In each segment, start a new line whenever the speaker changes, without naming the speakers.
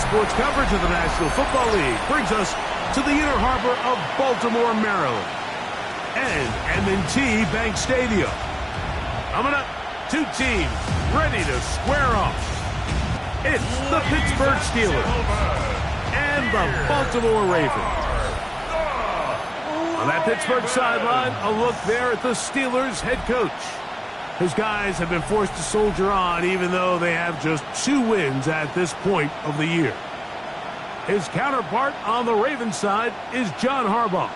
sports coverage of the National Football League brings us to the inner harbor of Baltimore, Maryland, and M&T Bank Stadium. Coming up, two teams ready to square off. It's the Pittsburgh Steelers and the Baltimore Ravens. On that Pittsburgh sideline, a look there at the Steelers head coach. His guys have been forced to soldier on even though they have just 2 wins at this point of the year. His counterpart on the Ravens side is John Harbaugh.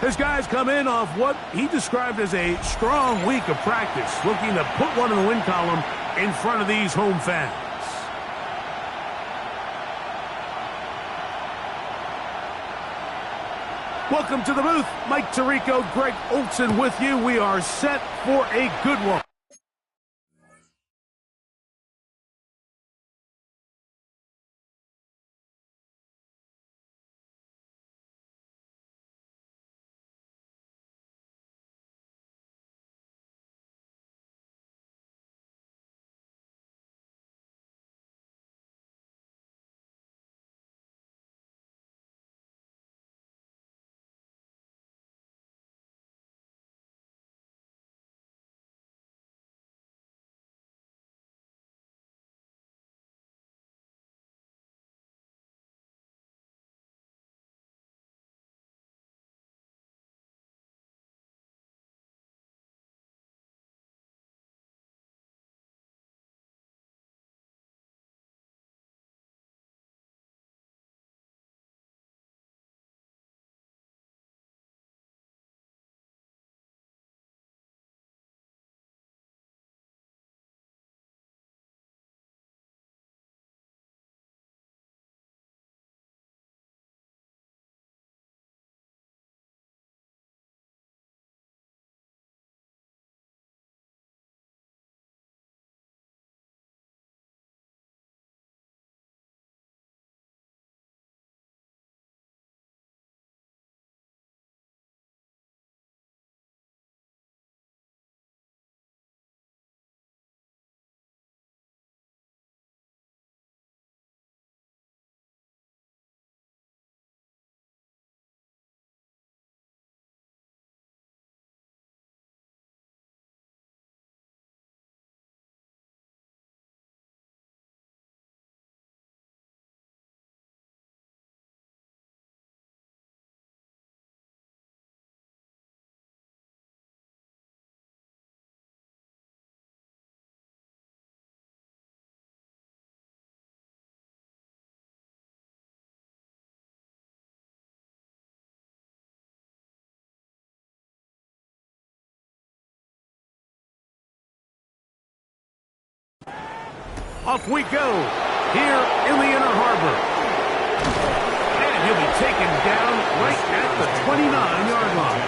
His guys come in off what he described as a strong week of practice, looking to put one in the win column in front of these home fans. Welcome to the booth. Mike Tirico, Greg Olson with you. We are set for a good one. Off we go here in the inner harbor. And he'll be taken down right at the 29-yard line.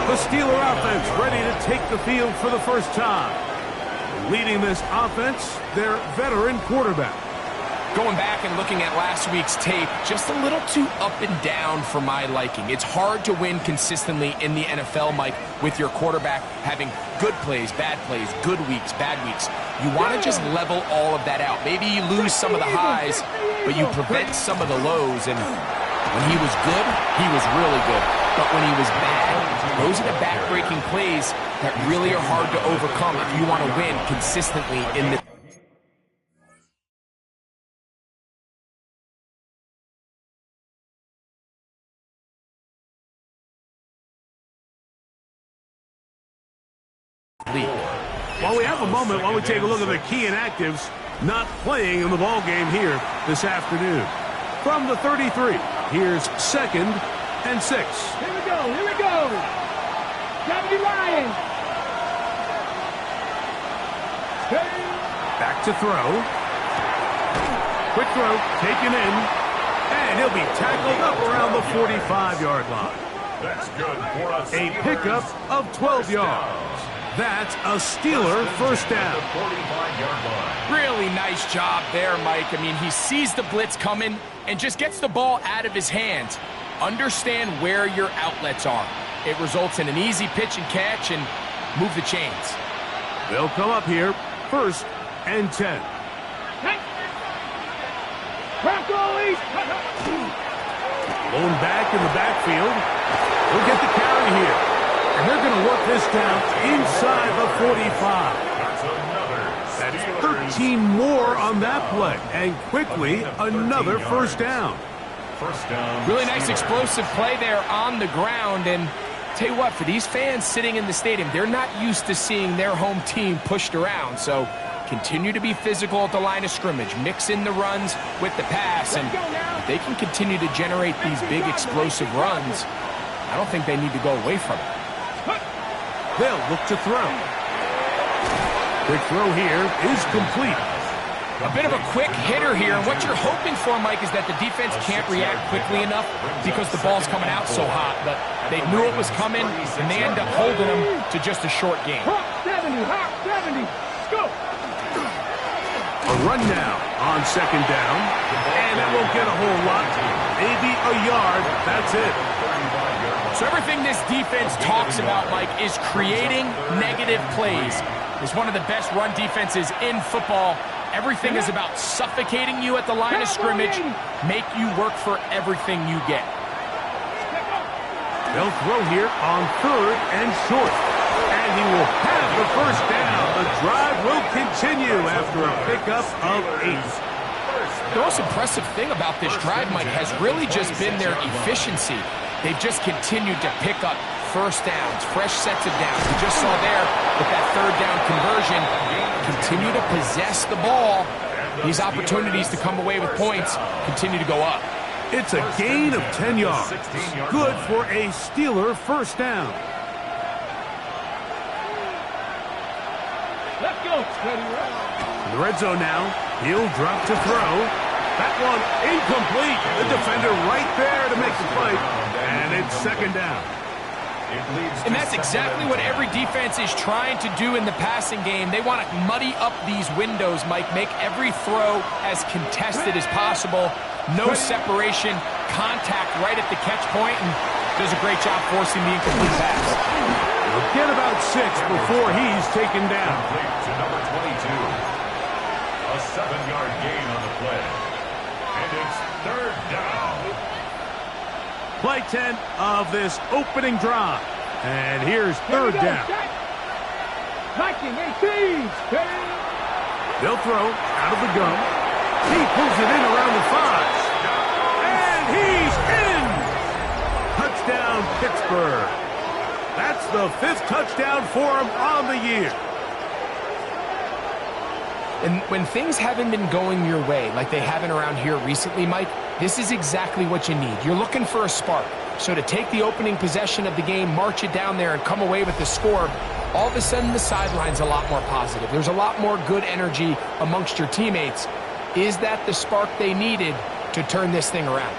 The Steeler offense ready to take the field for the first time. Leading this offense, their veteran quarterback.
Going back and looking at last week's tape, just a little too up and down for my liking. It's hard to win consistently in the NFL, Mike, with your quarterback having good plays, good weeks, bad weeks. You want to just level all of that out. Maybe you lose some of the highs, but you prevent some of the lows. And when he was good, he was really good. But when he was bad, those are the back-breaking plays that really are hard to overcome if you want to win consistently in the league.
While we have a moment, while we take a look at the key inactives not playing in the ball game here this afternoon. From the 33, here's 2nd and 6.
Here we go, here we go. W. Ryan.
Back to throw. Quick throw, taken in, and he'll be tackled up around the 45-yard line.
That's good for us.
A pickup of 12 yards. That's a Steeler first down.
Really nice job there, Mike. I mean, he sees the blitz coming and just gets the ball out of his hands. Understand where your outlets are. It results in an easy pitch and catch and move the chains.
They'll come up here, 1st and 10.
Run! goalies.
Blown back in the backfield. He'll get the carry here. And they're going to work this down inside the 45. That's 13 more on that play. And quickly, another first down.
Really nice explosive play there on the ground. And tell you what, for these fans sitting in the stadium, they're not used to seeing their home team pushed around. So continue to be physical at the line of scrimmage. Mix in the runs with the pass. And if they can continue to generate these big explosive runs, I don't think they need to go away from it.
They'll look to throw. Quick throw here is complete.
A bit of a quick hitter here. And what you're hoping for, Mike, is that the defense can't react quickly enough because the ball's coming out so hot. But they knew it was coming, and they end up holding them to just a short game.
Hop 70, hop 70. Go.
A run now on second down. And it won't get a whole lot. Maybe a yard. That's it.
So everything this defense talks about, Mike, is creating negative plays. It's one of the best run defenses in football. Everything is about suffocating you at the line of scrimmage, make you work for everything you get.
They'll throw here on third and short. And he will have the first down. The drive will continue after a pickup of 8.
The most impressive thing about this drive, Mike, has really just been their efficiency. They've just continued to pick up first downs, fresh sets of downs. We just saw there with that third down conversion, continue to possess the ball. These opportunities to come away with points continue to go up.
It's a gain of 10 yards. Good for a Steeler first down.
Let's go.
In the red zone now, he'll drop to throw. That one incomplete. The defender right there to make the play. And it's second down.
And that's exactly what every defense is trying to do in the passing game. They want to muddy up these windows, Mike, make every throw as contested as possible. No separation, contact right at the catch point, and does a great job forcing the incomplete pass.
He'll get about 6 before he's taken down.
To number 22. A 7-yard gain on the play. And it's third down.
Play 10 of this opening drive. And here's third down.
Viking 18.
They'll throw out of the gun. He pulls it in around the 5. And he's in! Touchdown, Pittsburgh. That's the 5th touchdown for him on the year.
And when things haven't been going your way, like they haven't around here recently, Mike, this is exactly what you need. You're looking for a spark. So to take the opening possession of the game, march it down there, and come away with the score, all of a sudden the sideline's a lot more positive. There's a lot more good energy amongst your teammates. Is that the spark they needed to turn this thing around?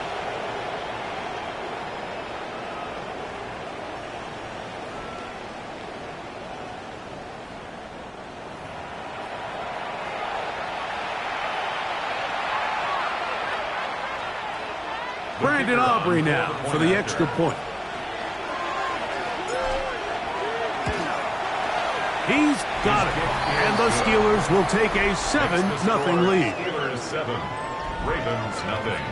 Brandon Aubrey now for the extra point. He's got it. And the Steelers will take a 7-0 lead.
Steelers 7, Ravens nothing.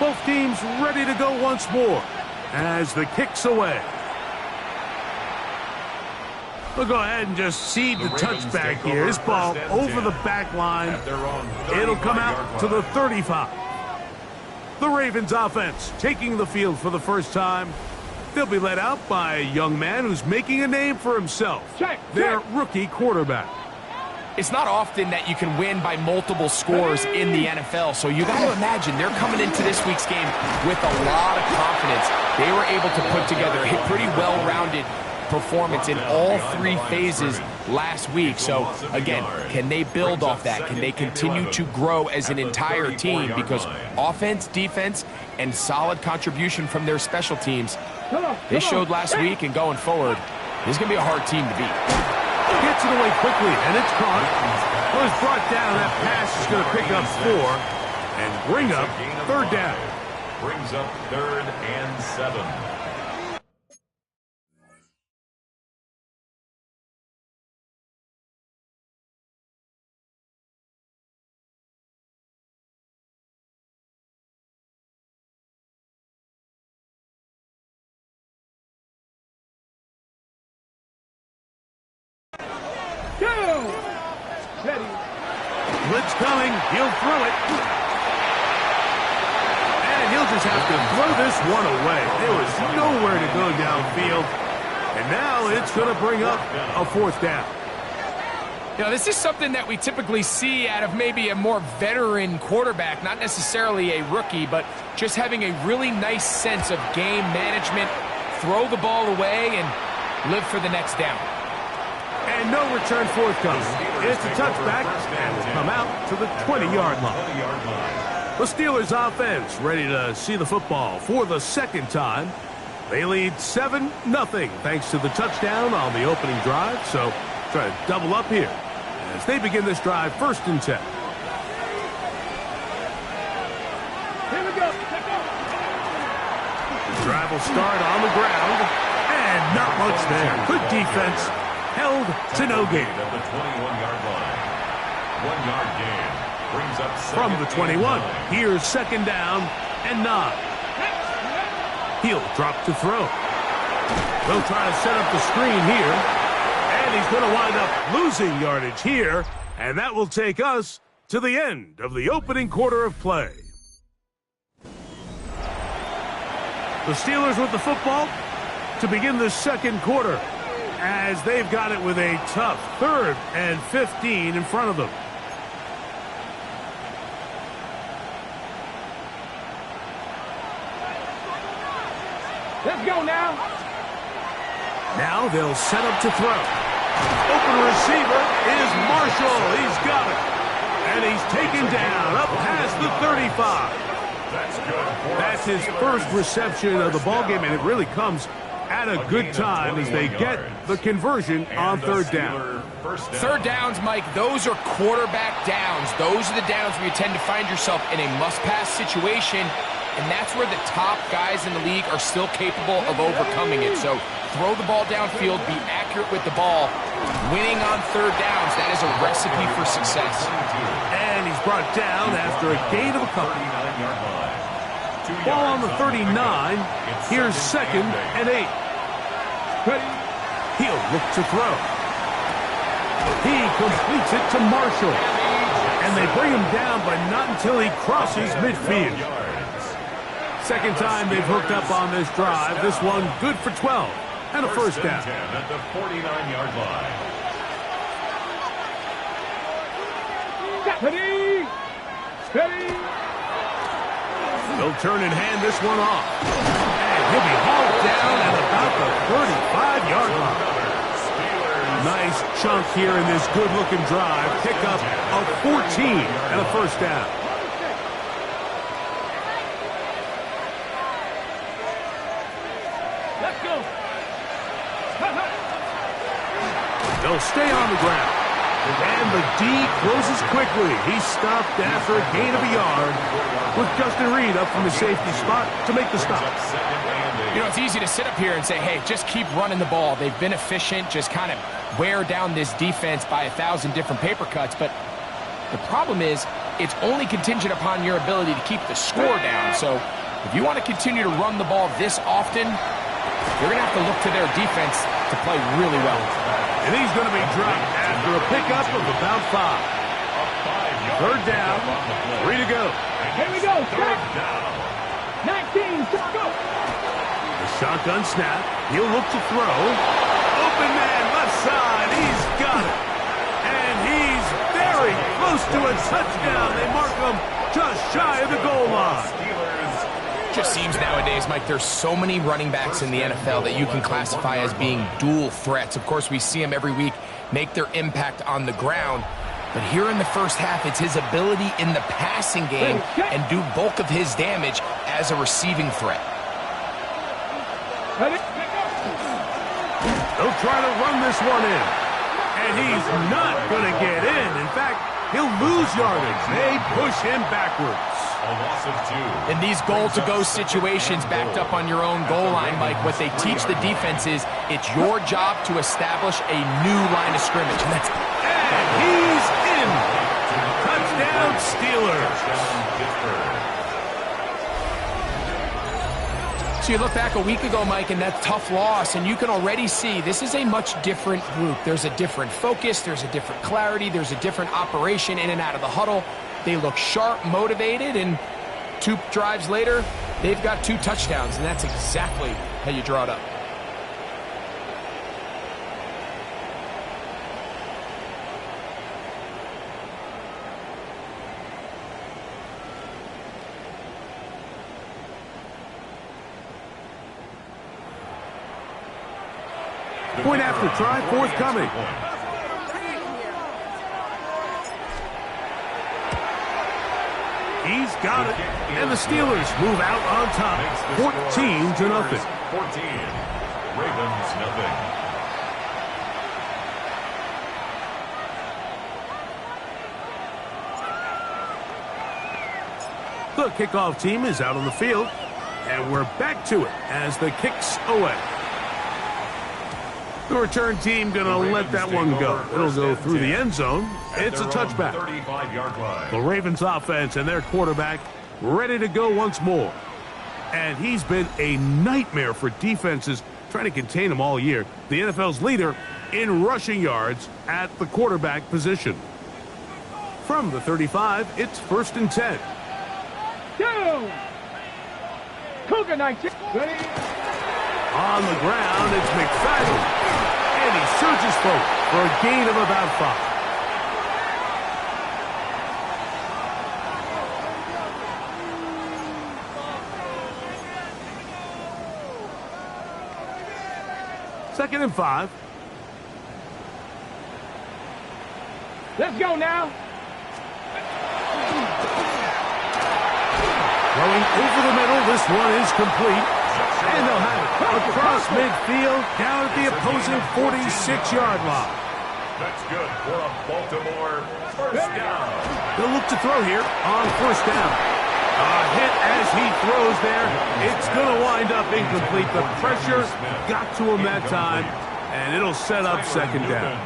Both teams ready to go once more as the kick's away. We'll go ahead and just seed the touchback here. This ball over the back line. It'll come out to the 35. The Ravens offense taking the field for the first time. They'll be led out by a young man who's making a name for himself. Their rookie quarterback.
It's not often that you can win by multiple scores in the NFL, so you got to imagine they're coming into this week's game with a lot of confidence. They were able to put together a pretty well-rounded performance in all 3 phases last week. So, again, can they build off that? Can they continue to grow as an entire team? Because offense, defense, and solid contribution from their special teams, they showed last week, and going forward, this is going to be a hard team to beat.
Gets it away quickly, and it's caught. Well, it's brought down. That pass is going to pick up 4. and bring up third down.
Brings up 3rd and 7.
Ready.
Blitz coming. He'll throw it. And he'll just have to throw this one away. There was nowhere to go downfield. And now it's going to bring up a 4th down.
You know, this is something that we typically see out of maybe a more veteran quarterback, not necessarily a rookie, but just having a really nice sense of game management, throw the ball away, and live for the next down.
And no return forthcoming. It's a touchback, and will come out to the 20-yard line. The Steelers offense ready to see the football for the second time. They lead 7-0 thanks to the touchdown on the opening drive, so try to double up here as they begin this drive 1st and 10.
Here we go.
The drive will start on the ground, and not much there. Good defense. Held to no gain.
At the 21-yard line. 1-yard gain. Brings up
From the 21, here's 2nd down and 9. He'll drop to throw. They'll try to set up the screen here. And he's going to wind up losing yardage here. And that will take us to the end of the opening quarter of play. The Steelers with the football to begin the second quarter, as they've got it with a tough 3rd and 15 in front of them.
Let's go now.
Now they'll set up to throw. Open receiver is Marshall. He's got it. And he's taken down up past the 35. That's his first reception of the ballgame, and it really comes at a good time as they get the conversion on 3rd down.
3rd downs, Mike, those are quarterback downs. Those are the downs where you tend to find yourself in a must-pass situation, and that's where the top guys in the league are still capable of overcoming it. So throw the ball downfield, be accurate with the ball. Winning on 3rd downs, that is a recipe for success.
And he's brought down after a gain of a couple. Ball on the 39. Here's 2nd and 8. He'll look to throw. He completes it to Marshall. And they bring him down, but not until he crosses midfield. Second time they've hooked up on this drive. This one good for 12 and a 1st down.
At the 49-yard line.
Steady. Steady.
They'll turn and hand this one off. And he'll be hauled down at about the 35-yard line. Nice chunk here in this good-looking drive. Pick up a 14 and a 1st down.
Let's go.
They'll stay on the ground. And the D closes quickly. He's stopped after a gain of a yard with Justin Reed up from the safety spot to make the stop.
You know, it's easy to sit up here and say, hey, just keep running the ball. They've been efficient, just kind of wear down this defense by 1,000 different paper cuts. But the problem is it's only contingent upon your ability to keep the score down. So if you want to continue to run the ball this often, you're going to have to look to their defense to play really well.
And he's going to be dropped after a pickup of about 5. 3rd down, 3 to go.
Here we go. Stop. 19, stop, go.
The shotgun snap. He'll look to throw. Open man, left side. He's got it. And he's very close to a touchdown. They mark him just shy of the goal line.
Just seems nowadays, Mike, there's so many running backs in the NFL that you can classify as being dual threats. Of course, we see them every week make their impact on the ground. But here in the first half, it's his ability in the passing game and do bulk of his damage as a receiving threat.
They'll try to run this one in. And he's not going to get in. In fact, he'll lose yardage. They push him backwards.
A loss of 2.
In these goal-to-go situations backed up on your own goal line, Mike, what they teach the defense is it's your job to establish a new line of scrimmage.
And he's in. Touchdown, Steelers.
So you look back a week ago, Mike, and that tough loss, and you can already see this is a much different group. There's a different focus, there's a different clarity, there's a different operation in and out of the huddle. They look sharp, motivated, and 2 drives later, they've got 2 touchdowns, and that's exactly how you draw it up.
Point after try forthcoming. He's got it. And the Steelers move out on top, 14-0.
14. Ravens nothing.
The kickoff team is out on the field, and we're back to it as the kick's away. The return team going to let that one go. It'll go through the end zone. It's a touchback.
35-yard line.
The Ravens offense and their quarterback ready to go once more. And he's been a nightmare for defenses trying to contain him all year. The NFL's leader in rushing yards at the quarterback position. From the 35, it's 1st and 10.
Go! Cougar 19. Ready?
On the ground, it's McFadden. And he surges forward for a gain of about 5. Second and 5.
Let's go now.
Throwing over the middle, this one is complete. And they'll have it across midfield, down at the opposing 46-yard line.
That's good for a Baltimore first down.
They'll look to throw here on 1st down. A hit as he throws there. It's going to wind up incomplete. The pressure got to him that time, and it'll set up 2nd down.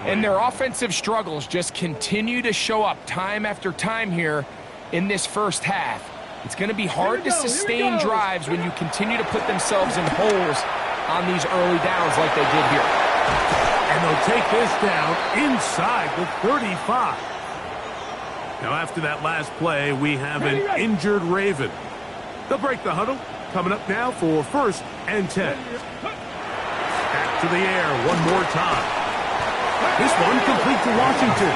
And their offensive struggles just continue to show up time after time here in this first half. It's going to be hard to sustain drives when you continue to put themselves in holes on these early downs like they did here.
And they'll take this down inside the 35. Now, after that last play, we have an injured Raven. They'll break the huddle. Coming up now for 1st and 10. Back to the air one more time. This one complete to Washington.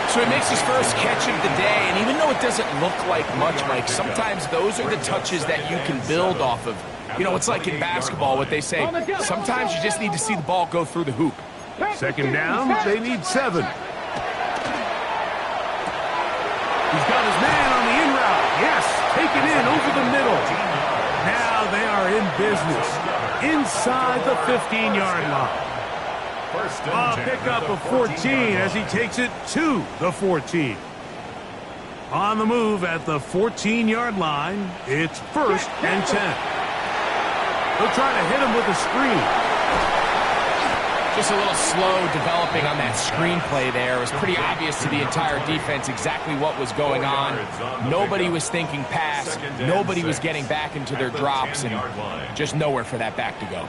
So he makes his first catch of the day, and even though it doesn't look like much, Mike, sometimes those are the touches that you can build off of. You know, it's like in basketball, what they say, sometimes you just need to see the ball go through the hoop.
2nd down, they need 7. He's got his man on the in route. Yes, taken in over the middle. Now they are in business inside the 15-yard line. A pickup of 14 as he takes it to the 14. On the move at the 14-yard line, it's 1st and 10. They'll try to hit him with a screen.
Just a little slow developing on that screenplay there. It was pretty obvious to the entire defense exactly what was going on. Nobody was thinking pass. Nobody was getting back into their drops, and just nowhere for that back to go.